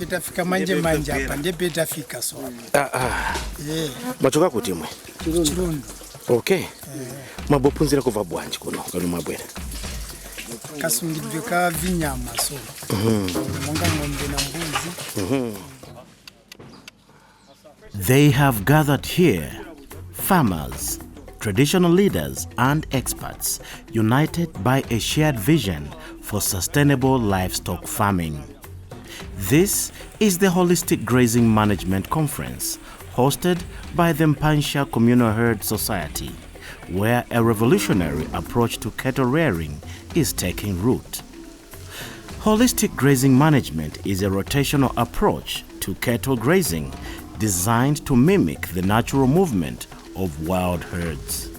Itafika manje hapa ndipo itafika so. Machoka kuti mwe. Chirundo. Okay. Mabopunzira kuva bwanji kuno kali mabwera. Kasungidwe vinyama so. Monga ng'ombe na mbuzi. They have gathered here, farmers, traditional leaders and experts, united by a shared vision for sustainable livestock farming. This is the Holistic Grazing Management Conference, hosted by the Mpanshya Communal Herd Society, where a revolutionary approach to cattle rearing is taking root. Holistic grazing management is a rotational approach to cattle grazing designed to mimic the natural movement of wild herds.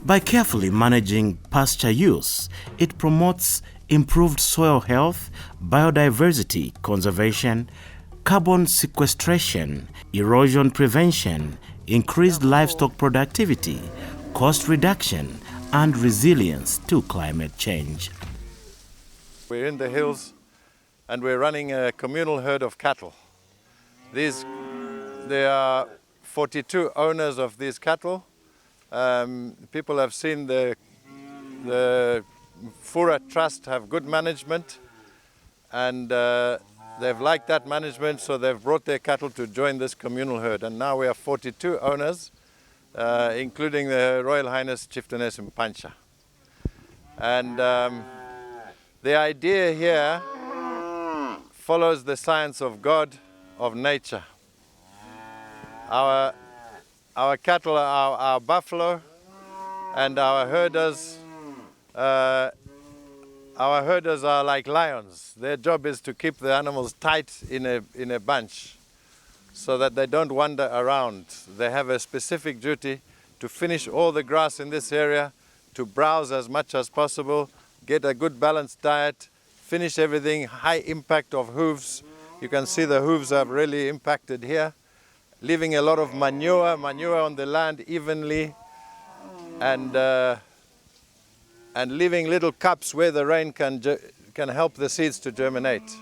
By carefully managing pasture use, it promotes improved soil health, biodiversity conservation, carbon sequestration, erosion prevention, increased livestock productivity, cost reduction, and resilience to climate change. We're in the hills and we're running a communal herd of cattle. There are 42 owners of these cattle. People have seen the Fura Trust have good management, and they've liked that management, so they've brought their cattle to join this communal herd. And now we have 42 owners, including the Royal Highness Chieftainess Mpanshya. And the idea here follows the science of God, of nature. Our cattle are our buffalo, and our herders are like lions. Their job is to keep the animals tight in a bunch so that they don't wander around. They have a specific duty to finish all the grass in this area, to browse as much as possible, get a good balanced diet, finish everything, high impact of hooves. You can see the hooves have really impacted here. Leaving a lot of manure on the land evenly, and leaving little cups where the rain can help the seeds to germinate.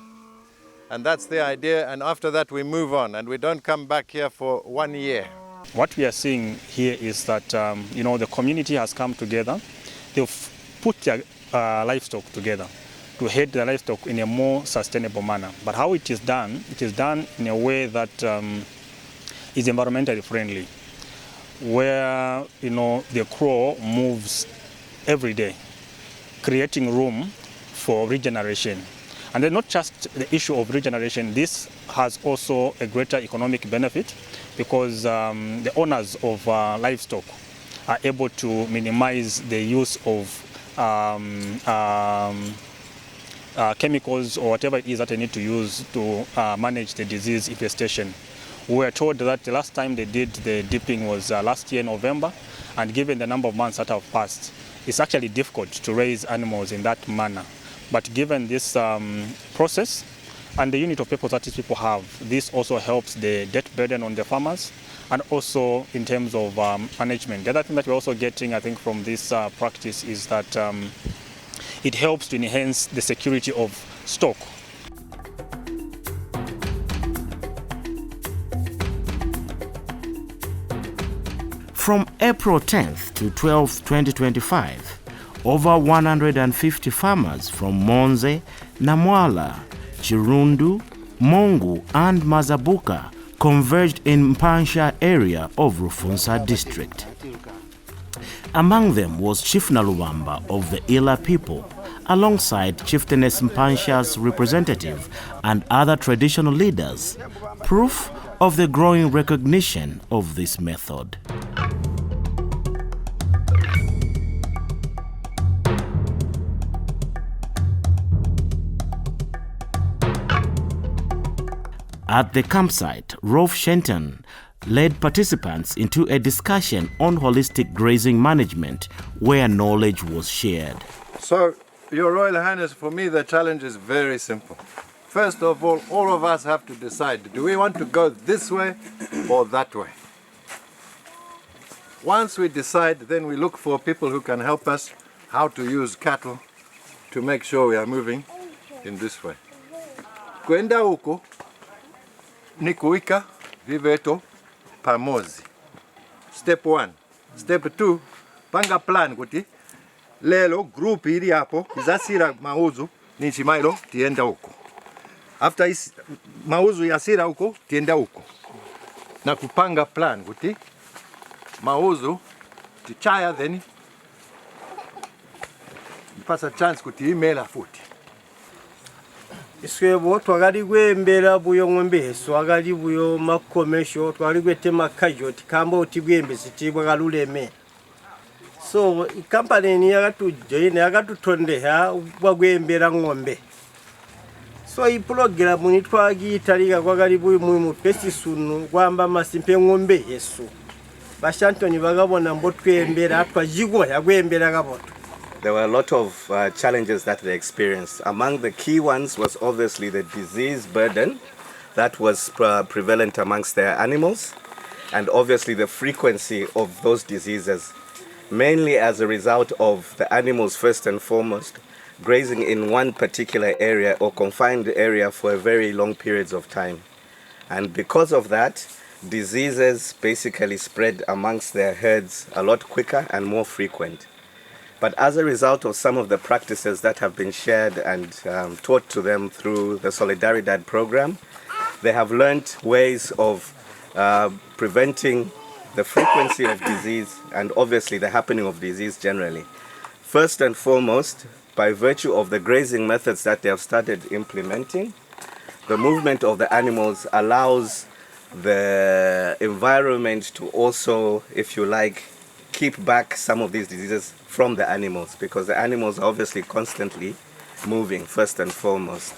And that's the idea, and after that we move on, and we don't come back here for 1 year. What we are seeing here is that the community has come together. They've put their livestock together to head the livestock in a more sustainable manner. But how it is done in a way that is environmentally friendly, where the crow moves every day, creating room for regeneration. And then not just the issue of regeneration, this has also a greater economic benefit because the owners of livestock are able to minimize the use of chemicals or whatever it is that they need to use to manage the disease infestation. We were told that the last time they did the dipping was last year, November, and given the number of months that have passed, it's actually difficult to raise animals in that manner. But given this process and the unit of purpose that these people have, this also helps the debt burden on the farmers and also in terms of management. The other thing that we're also getting, I think, from this practice is that it helps to enhance the security of stock. From April 10th to 12th, 2025, over 150 farmers from Monze, Namwala, Chirundu, Mongu and Mazabuka converged in Mpanshya area of Rufunsa District. Among them was Chief Naluwamba of the Ila people, alongside Chieftainess Mpanshya's representative and other traditional leaders, proof of the growing recognition of this method. At the campsite, Rolf Shenton led participants into a discussion on holistic grazing management where knowledge was shared. So, Your Royal Highness, for me the challenge is very simple. First of all of us have to decide, do we want to go this way or that way? Once we decide, then we look for people who can help us how to use cattle to make sure we are moving in this way. Kwenda huko ni kuweka viveto pamoja. Step 1. Step 2, panga plan kuti lelo group ili hapo izasira mauzo ni chimailo tienda huko. After mauzo yasira huko tienda huko. Na kupanga plan kuti mauzo tichaya then pasa chance kuti imela futi. Iswebo twagali gwembera buyo ngombe swagali buyo makomesho twagali gwetema kajoti kamba otibwembe sitibwa galuleme. So company ni yakatujoine yakatutondeha bwagwembera ngombe. So i program ni twagiyitaliga kwagali buyo mu pesi sunu kwamba masimpe ngombe yesu. Bashantoni bagabona mbotwembera twajigwa yagwembera gaboto. There were a lot of challenges that they experienced. Among the key ones was obviously the disease burden that was prevalent amongst their animals, and obviously the frequency of those diseases, mainly as a result of the animals first and foremost grazing in one particular area or confined area for a very long periods of time. And because of that, diseases basically spread amongst their herds a lot quicker and more frequent. But as a result of some of the practices that have been shared and taught to them through the Solidaridad program, they have learned ways of preventing the frequency of disease and obviously the happening of disease generally. First and foremost, by virtue of the grazing methods that they have started implementing, the movement of the animals allows the environment to also, if you like, keep back some of these diseases from the animals, because the animals are obviously constantly moving first and foremost.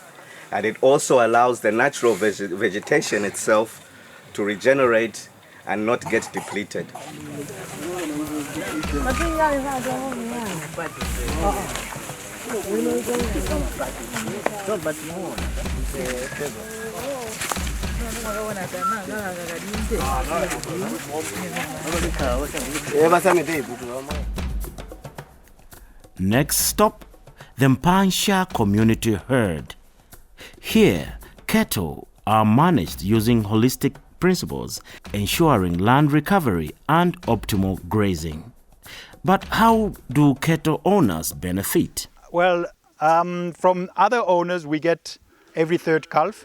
And it also allows the natural vegetation itself to regenerate and not get depleted. Next stop, the Mpanshya community herd. Here, cattle are managed using holistic principles, ensuring land recovery and optimal grazing. But how do cattle owners benefit? Well, from other owners, we get every third calf.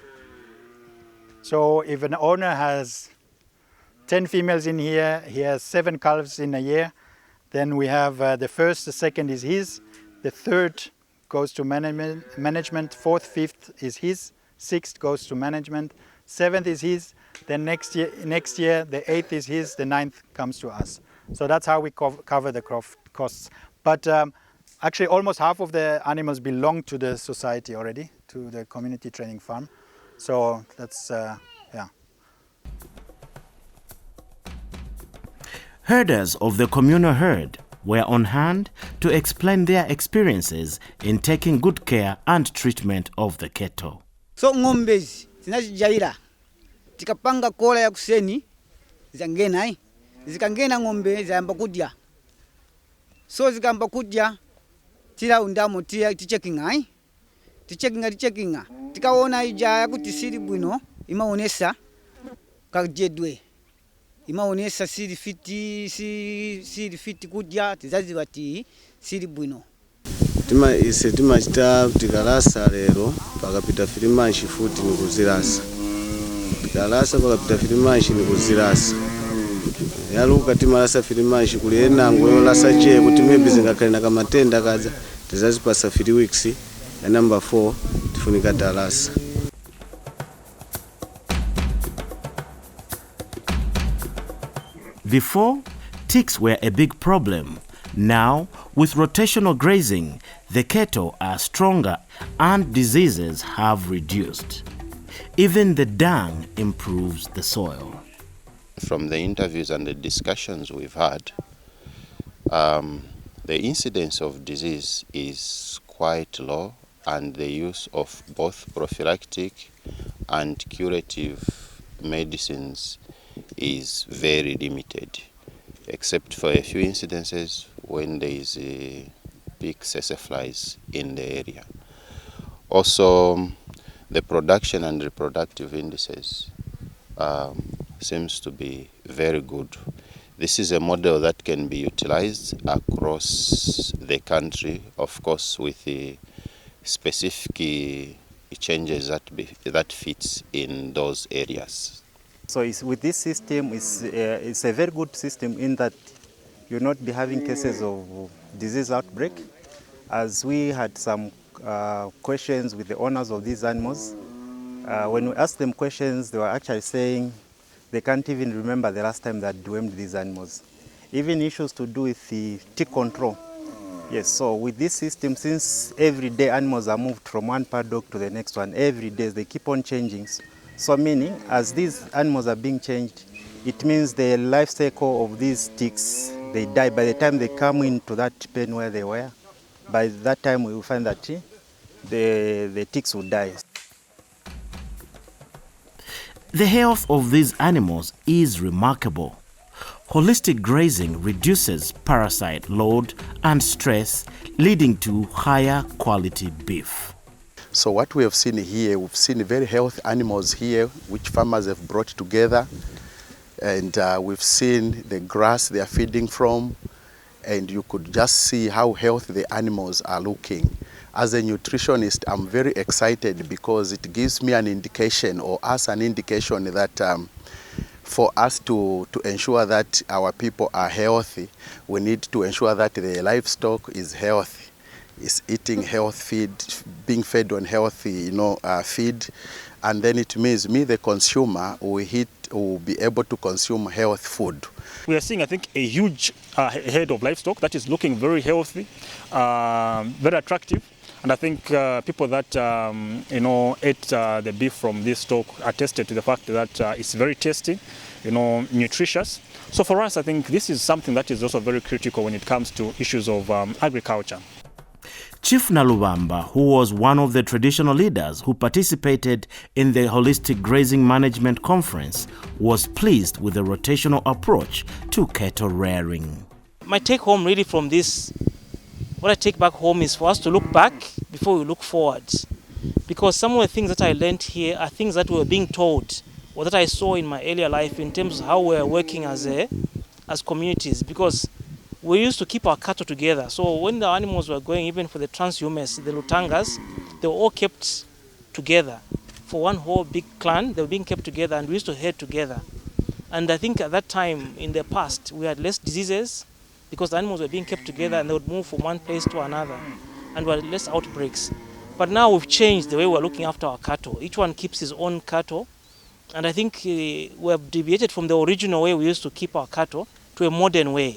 So if an owner has 10 females in here, he has 7 calves in a year, then we have the first, the second is his, the third goes to management, fourth, fifth is his, sixth goes to management, seventh is his, then next year the eighth is his, the ninth comes to us. So that's how we cover the costs. But actually almost half of the animals belong to the society already, to the community training farm. So that's, yeah. Herders of the communal herd were on hand to explain their experiences in taking good care and treatment of the cattle. So ng'ombe zinazijaira tikapanga kola ya kuseni zangena zikangena ng'ombe zamba kudya. So zikamba kudya tira undamo tira ticheckinga ticheckinga tikaona ija yakuti siri bwino imaonesa kajedwe imaonesa siri fiti kudya tizazi bati siri bwino. Ise timachita tikalasa lero pakapita filimanshi futi nikuzilasa tikalasa pakapita filimanshi nikuzilasa yaluka timalasa filimanshi kuli enango yolasa che kuti maybe zingakhale na kamatenda kaza tizazipasa 3 weeks ya number 4 tifunika talasa. Before, ticks were a big problem. Now, with rotational grazing, the cattle are stronger and diseases have reduced. Even the dung improves the soil. From the interviews and the discussions we've had, the incidence of disease is quite low, and the use of both prophylactic and curative medicines is very limited, except for a few incidences when there is a big flies in the area. Also, the production and reproductive indices seems to be very good. This is a model that can be utilized across the country, of course, with the specific changes that fits in those areas. So with this system, it's a very good system in that you'll not be having cases of disease outbreak. As we had some questions with the owners of these animals, when we asked them questions, they were actually saying they can't even remember the last time they had dewormed these animals. Even issues to do with the tick control. Yes, so with this system, since every day animals are moved from one paddock to the next one, every day they keep on changing. So meaning, as these animals are being changed, it means the life cycle of these ticks, they die. By the time they come into that pen where they were, by that time we will find that the ticks will die. The health of these animals is remarkable. Holistic grazing reduces parasite load and stress, leading to higher quality beef. So what we have seen here, we've seen very healthy animals here, which farmers have brought together. And we've seen the grass they are feeding from, and you could just see how healthy the animals are looking. As a nutritionist, I'm very excited because it gives me an indication, or us an indication, that for us to ensure that our people are healthy, we need to ensure that the livestock is healthy, is eating health feed, being fed on healthy feed. And then it means me, the consumer, will be able to consume health food. We are seeing, I think, a huge herd of livestock that is looking very healthy, very attractive. And I think people that ate the beef from this stock attested to the fact that it's very tasty, nutritious. So for us, I think this is something that is also very critical when it comes to issues of agriculture. Chief Nalubamba, who was one of the traditional leaders who participated in the Holistic Grazing Management Conference, was pleased with the rotational approach to cattle rearing. My take home really from this, what I take back home is for us to look back before we look forward. Because some of the things that I learned here are things that we were being told, or that I saw in my earlier life in terms of how we are working as communities. Because we used to keep our cattle together. So when the animals were going, even for the transhumans, the Lutangas, they were all kept together. For one whole big clan, they were being kept together, and we used to herd together. And I think at that time, in the past, we had less diseases because the animals were being kept together and they would move from one place to another, and we had less outbreaks. But now we've changed the way we're looking after our cattle. Each one keeps his own cattle. And I think we have deviated from the original way we used to keep our cattle to a modern way.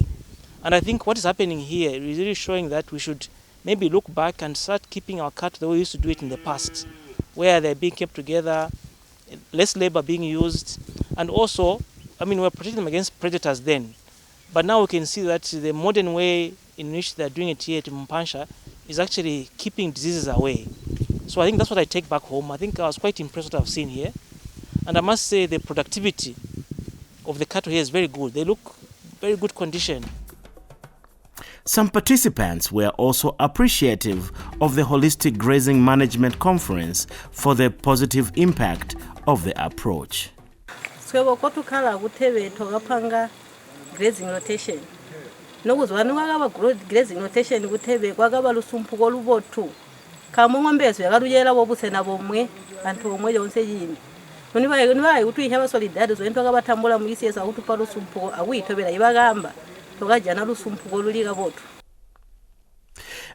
And I think what is happening here is really showing that we should maybe look back and start keeping our cattle the way we used to do it in the past, where they're being kept together, less labor being used, and also, we were protecting them against predators then. But now we can see that the modern way in which they're doing it here at Mpanshya is actually keeping diseases away. So I think that's what I take back home. I think I was quite impressed with what I've seen here. And I must say the productivity of the cattle here is very good. They look very good condition. Some participants were also appreciative of the Holistic Grazing Management Conference for the positive impact of the approach. Grazing rotation. Grazing rotation kwagaba lusumpuko lubotu. Kamungombezo yakalujela bobusena bomwe antu omwe yonse yini. Nonibaye utuyihaba solidarity zo ento akabatambula mu isesa utupa lusumpuko awitobera ibagamba. Tokajana lusumpuko luliga botu.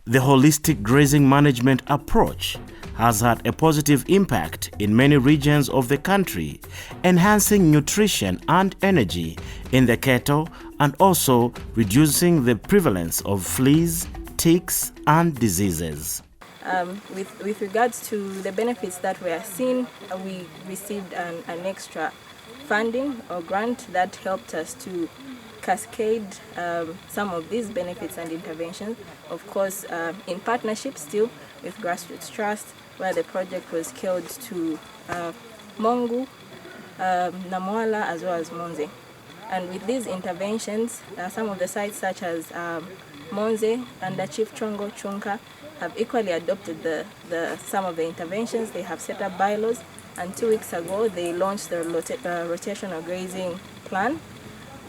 The holistic grazing management approach has had a positive impact in many regions of the country, enhancing nutrition and energy in the cattle and also reducing the prevalence of fleas, ticks, and diseases. With regards to the benefits that we are seeing, we received an extra funding or grant that helped us to cascade some of these benefits and interventions, of course, in partnership still with Grassroots Trust, where the project was scaled to Mongu, Namwala, as well as Monze. And with these interventions, some of the sites such as Monze under Chief Chongo Chunka have equally adopted some of the interventions. They have set up bylaws And 2 weeks ago, they launched the rotational grazing plan,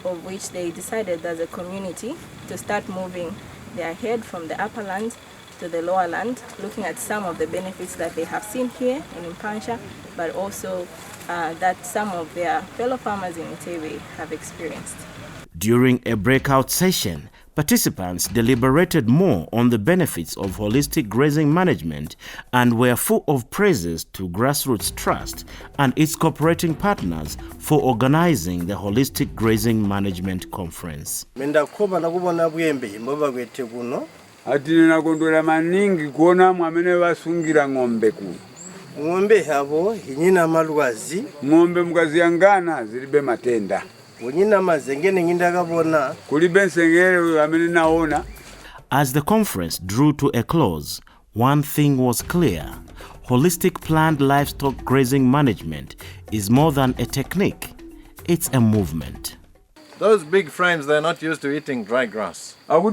of which they decided as a community to start moving their head from the upper land to the lower land, looking at some of the benefits that they have seen here in Mpanshya, but also that some of their fellow farmers in Entebbe have experienced. During a breakout session, participants deliberated more on the benefits of holistic grazing management and were full of praises to Grassroots Trust and its cooperating partners for organizing the Holistic Grazing Management Conference. Atina kondora maningi kuona mwamene basungira ng'ombe ku. Ng'ombe habo hinyina malwazi. Ng'ombe mukaziyangana zilibe matenda. Wonyina mazengene ngindakabona. Kulibe nsengere amene naona. As the conference drew to a close, one thing was clear. Holistic planned livestock grazing management is more than a technique. It's a movement. Those big frames, they're not used to eating dry grass. If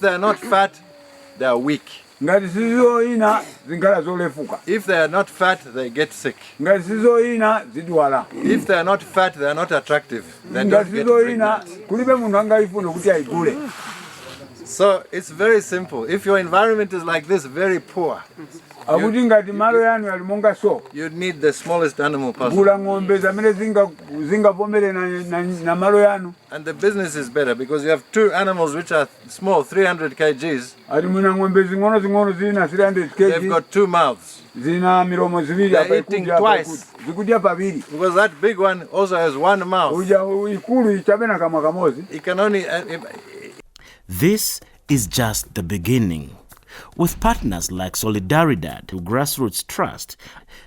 they're not fat, they're weak. If they're not fat, they get sick. If they're not fat, they're not attractive. They don't get pregnant. So it's very simple. If your environment is like this, very poor, you'd need the smallest animal possible. And the business is better because you have 2 animals which are small, 300 kgs. They've got 2 mouths. They're eating twice. Because that big one also has 1 mouth. It can only... This is just the beginning. With partners like Solidaridad to Grassroots Trust,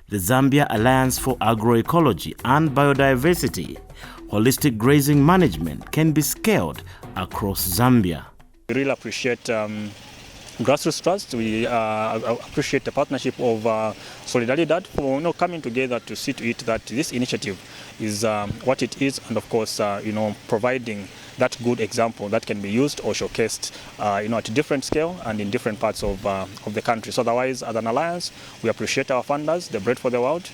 the Zambia Alliance for Agroecology and Biodiversity, holistic grazing management can be scaled across Zambia. We really appreciate Grassroots Trust. We appreciate the partnership of Solidaridad for coming together to see to it that this initiative is what it is, and of course, providing that good example that can be used or showcased, at a different scale and in different parts of the country. So otherwise, as an alliance, we appreciate our funders, the Bread for the World,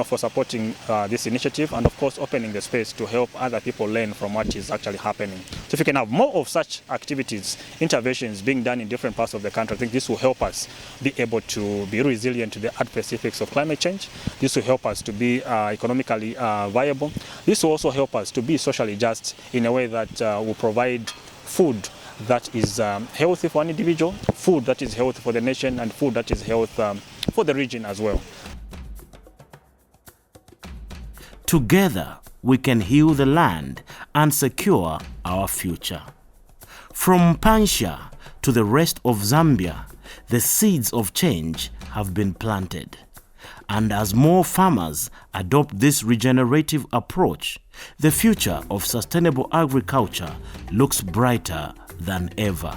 for supporting this initiative and of course opening the space to help other people learn from what is actually happening. So if we can have more of such activities, interventions being done in different parts of the country, I think this will help us be able to be resilient to the adverse effects of climate change. This will help us to be economically viable. This will also help us to be socially just in a way that will provide food that is healthy for an individual, food that is healthy for the nation, and food that is healthy for the region as well. Together, we can heal the land and secure our future. From Mpanshya to the rest of Zambia, the seeds of change have been planted. And as more farmers adopt this regenerative approach, the future of sustainable agriculture looks brighter than ever.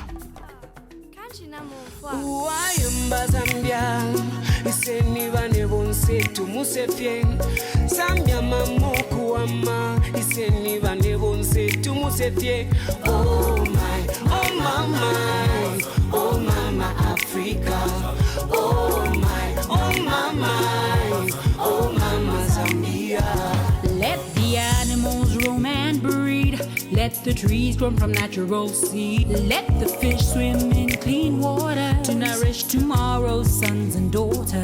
Oh my, oh mama, oh mama Africa. Oh my, oh mama, oh mama Zambia. Let the animals roam and breed. Let the trees grow from natural seed. Let the fish swim in clean water to nourish tomorrow's sons and daughters.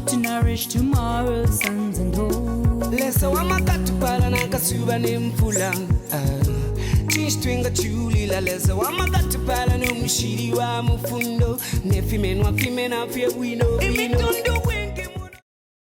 To nourish tomorrow's sons and daughters. Lesa wamakatupala nakasuba nemfula. Chinstwinga chulila lesa wamakatupala no mshiri wa mufundo. Nefimeno afimena fye wino.